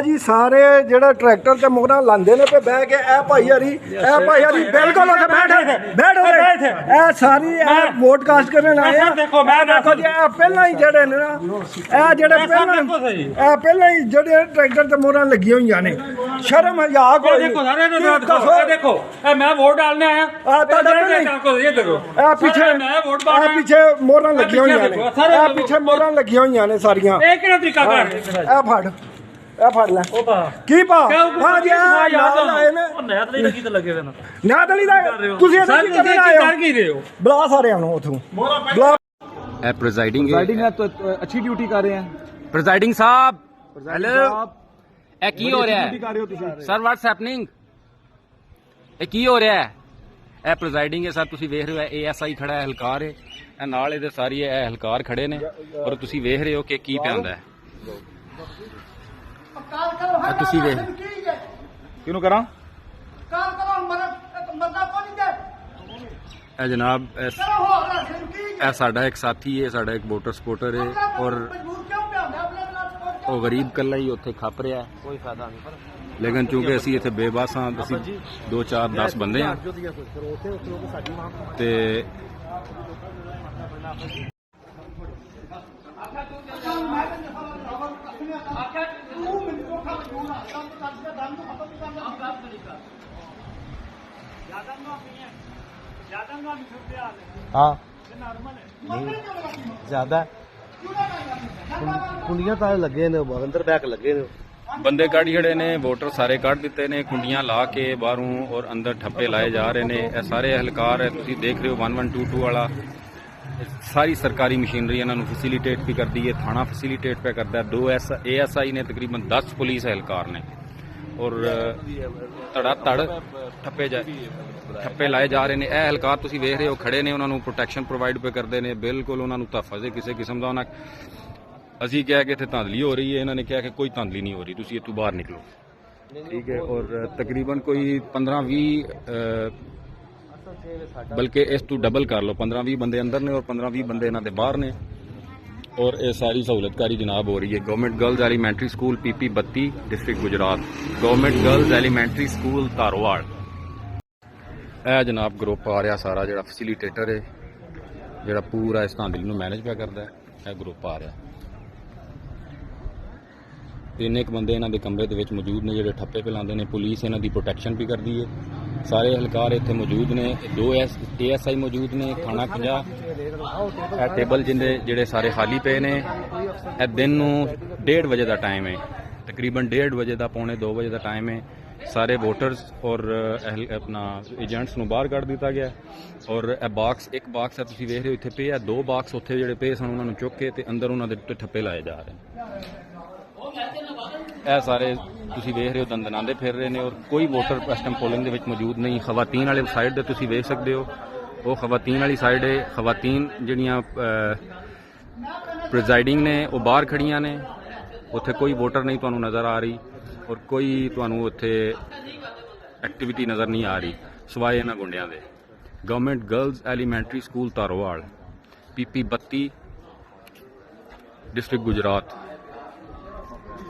जी सारे जेड़ा ट्रैक्टर ते मोहरा लांदे ने पे बह के ए भाई हरी बिल्कुल उत्थे बैठ ए सारी ए वोट कास्ट करने आए हैं। देखो जी ए पहला ही जेड़े ने ना ए जेड़े पहला ही जेड़े ट्रैक्टर ते मोहरा लगी हुई ने शर्म हया कोई देखो सारे देखो ए मैं वोट डालने आया पीछे पीछे मोहरा लगी हुई ने पिछे मोहरा लगी हुई ने सारिया फड़ लै की पा हां जी आए ने नैत लगी ते लगे वे नैत लगी दा तुसी कर की रहे हो बुला सारे नु उथों बुला ए प्रेजाइडिंग है तो अच्छी ड्यूटी कर रहे हैं प्रेजाइडिंग साहब हेलो ए की हो रहा है सर व्हाट्स हैपनिंग ए की हो रहा है ਇਹ ਪ੍ਰੈਜ਼ਾਈਡਿੰਗ ਹੈ ਸਰ ਤੁਸੀਂ ਵੇਖ ਰਹੇ ਹੋ ASI ਖੜਾ ਹੈ ਹਲਕਾਰ ਹੈ ਇਹ ਨਾਲ ਇਹਦੇ ਸਾਰੀ ਇਹ ਹਲਕਾਰ ਖੜੇ ਨੇ ਔਰ ਤੁਸੀਂ ਵੇਖ ਰਹੇ ਹੋ ਕਿ ਕੀ ਪਿਆ ਹੁੰਦਾ ਹੈ ਤੁਸੀਂ ਵੇਖ ਕਿਹਨੂੰ ਕਰਾਂ ਇਹ ਜਨਾਬ ਇਹ ਸਾਡਾ ਇੱਕ ਸਾਥੀ ਹੈ ਸਾਡਾ ਇੱਕ ਵੋਟਰ ਸਪੋਰਟਰ ਹੈ ਔਰ ਉਹ ਗਰੀਬ ਕੱਲਾ ਹੀ ਉੱਥੇ ਖੱਪ ਰਿਹਾ ਕੋਈ ਫਾਇਦਾ ਨਹੀਂ लेकिन चूंकि असी इत्थे बेबस हाँ असी 2 4 10 बंदे हाँ ते हाँ ज्यादा कुंडियां ताले लगे ने अंदर बैक लगे ने ਬੰਦੇ ਕੱਢ ਜਿਹੜੇ ਨੇ ਵੋਟਰ ਸਾਰੇ ਕੱਢ ਦਿੱਤੇ ਨੇ ਖੁੰਡੀਆਂ ਲਾ ਕੇ ਬਾਹਰੋਂ ਔਰ ਅੰਦਰ ਠੱਪੇ ਲਾਏ ਜਾ ਰਹੇ ਨੇ ਇਹ ਸਾਰੇ ਹਲਕਾਰ ਹੈ ਤੁਸੀਂ ਦੇਖ ਰਹੇ ਹੋ 1122 ਵਾਲਾ ਸਾਰੀ ਸਰਕਾਰੀ ਮਸ਼ੀਨਰੀ ਇਹਨਾਂ ਨੂੰ ਫੈਸਿਲਿਟੇਟ ਵੀ ਕਰਦੀ ਹੈ ਥਾਣਾ ਫੈਸਿਲਿਟੇਟ ਪਿਆ ਕਰਦਾ 2 ASI ਨੇ ਤਕਰੀਬਨ 10 ਪੁਲਿਸ ਹਲਕਾਰ ਨੇ ਔਰ ਧੜਾ ਧੜ ਠੱਪੇ ਲਾਏ ਜਾ ਰਹੇ ਨੇ ਇਹ ਹਲਕਾਰ ਤੁਸੀਂ ਵੇਖ ਰਹੇ ਹੋ ਖੜੇ ਨੇ ਉਹਨਾਂ ਨੂੰ ਪ੍ਰੋਟੈਕਸ਼ਨ ਪ੍ਰੋਵਾਈਡ ਪੇ ਕਰਦੇ ਨੇ ਬਿਲਕੁਲ ਉਹਨਾਂ ਨੂੰ ਤਹਫਜ਼ ਕਿਸੇ ਕਿਸਮ ਦਾ ਉਹਨਾਂ ਅਸੀਂ ਕਿਹਾ ਕਿ ਇੱਥੇ ਧਾਂਦਲੀ ਹੋ ਰਹੀ ਹੈ ਇਹਨਾਂ ਨੇ ਕਿਹਾ ਕਿ ਕੋਈ ਧਾਂਦਲੀ ਨਹੀਂ ਹੋ ਰਹੀ ਤੁਸੀਂ ਇੱਥੋਂ ਬਾਹਰ ਨਿਕਲੋ ਠੀਕ ਹੈ ਔਰ ਤਕਰੀਬਨ ਕੋਈ 15-20 ਬਲਕਿ ਇਸ ਤੋਂ ਡਬਲ ਕਰ ਲਓ 15-20 ਬੰਦੇ ਅੰਦਰ ਨੇ ਔਰ 15-20 ਬੰਦੇ ਇਹਨਾਂ ਦੇ ਬਾਹਰ ਨੇ ਔਰ ਇਹ ਸਾਰੀ ਸਹੂਲਤਕਾਰੀ ਜਨਾਬ ਹੋ ਰਹੀ ਹੈ government girls elementary school PP 32 district Gujrat government girls elementary school Dharowal ਇਹ ਜਨਾਬ ਗਰੁੱਪ ਆ ਰਿਹਾ ਸਾਰਾ ਜਿਹੜਾ ਫੈਸਿਲਿਟੇਟਰ ਹੈ ਜਿਹੜਾ ਪੂਰਾ ਇਸ ਧਾਂਦਲੀ ਨੂੰ ਮੈਨੇਜ ਪਿਆ ਕਰਦਾ ਇਹ ਗਰੁੱਪ ਆ ਰਿਹਾ ਤਿੰਨ ਇੱਕ ਬੰਦੇ ਇਹਨਾਂ ਦੇ ਕਮਰੇ ਦੇ ਵਿੱਚ ਮੌਜੂਦ ਨੇ ਜਿਹੜੇ ਠੱਪੇ ਪਿਲਾਉਂਦੇ ਨੇ ਪੁਲਿਸ ਇਹਨਾਂ ਦੀ ਪ੍ਰੋਟੈਕਸ਼ਨ ਵੀ ਕਰਦੀ ਹੈ ਸਾਰੇ ਹਲਕਾਰ ਇੱਥੇ ਮੌਜੂਦ ਨੇ 2 ASI ਮੌਜੂਦ ਨੇ ਥਾਣਾ 50 ਇਹ ਟੇਬਲ ਜਿਹੜੇ ਸਾਰੇ ਖਾਲੀ ਪਏ ਨੇ ਇਹ ਦਿਨ ਨੂੰ 1:30 ਵਜੇ ਦਾ ਟਾਈਮ ਹੈ ਤਕਰੀਬਨ 1:30 ਵਜੇ ਦਾ ਪੌਣੇ 2 ਵਜੇ ਦਾ ਟਾਈਮ ਹੈ ਸਾਰੇ ਵੋਟਰਸ ਔਰ ਆਪਣਾ ਏਜੰਟਸ ਨੂੰ ਬਾਹਰ ਕੱਢ ਦਿੱਤਾ ਗਿਆ ਔਰ ਇਹ ਬਾਕਸ ਇੱਕ ਬਾਕਸ ਹੈ ਤੁਸੀਂ ਵੇਖ ਰਹੇ ਹੋ ਇੱਥੇ ਪਏ ਆ 2 ਬਾਕਸ ਉੱਥੇ ਜਿਹੜੇ ਪਏ ਸਨ ਉਹਨਾਂ ਨੂੰ ਚੁੱਕ ਕੇ ਤੇ ਅੰਦਰ ਉਹਨਾਂ ਦੇ ਠੱਪੇ ਲਾਏ ਜਾ ਰਹੇ ਨੇ ਇਹ ਸਾਰੇ ਤੁਸੀਂ ਵੇਖ ਰਹੇ ਹੋ ਦੰਦਨਾਉਂਦੇ ਫਿਰ ਰਹੇ ਨੇ ਔਰ ਕੋਈ ਵੋਟਰ ਇਸ ਟਾਈਮ ਪੋਲਿੰਗ ਦੇ ਵਿੱਚ ਮੌਜੂਦ ਨਹੀਂ ਖਵਾਤੀਨ ਵਾਲੇ ਸਾਈਡ ਤੇ ਤੁਸੀਂ ਵੇਖ ਸਕਦੇ ਹੋ ਉਹ ਖਵਾਤੀਨ ਵਾਲੀ ਸਾਈਡ ਹੈ ਖਵਾਤੀਨ ਜਿਹੜੀਆਂ ਪ੍ਰੈਜ਼ਾਈਡਿੰਗ ਨੇ ਉਹ ਬਾਹਰ ਖੜੀਆਂ ਨੇ ਉੱਥੇ ਕੋਈ ਵੋਟਰ ਨਹੀਂ ਤੁਹਾਨੂੰ ਨਜ਼ਰ ਆ ਰਹੀ ਔਰ ਕੋਈ ਤੁਹਾਨੂੰ ਉੱਥੇ ਐਕਟੀਵਿਟੀ ਨਜ਼ਰ ਨਹੀਂ ਆ ਰਹੀ ਸਿਵਾਏ ਇਹਨਾਂ ਗੁੰਡਿਆਂ ਦੇ government girls elementary school Dharowal PP 32 district Gujarat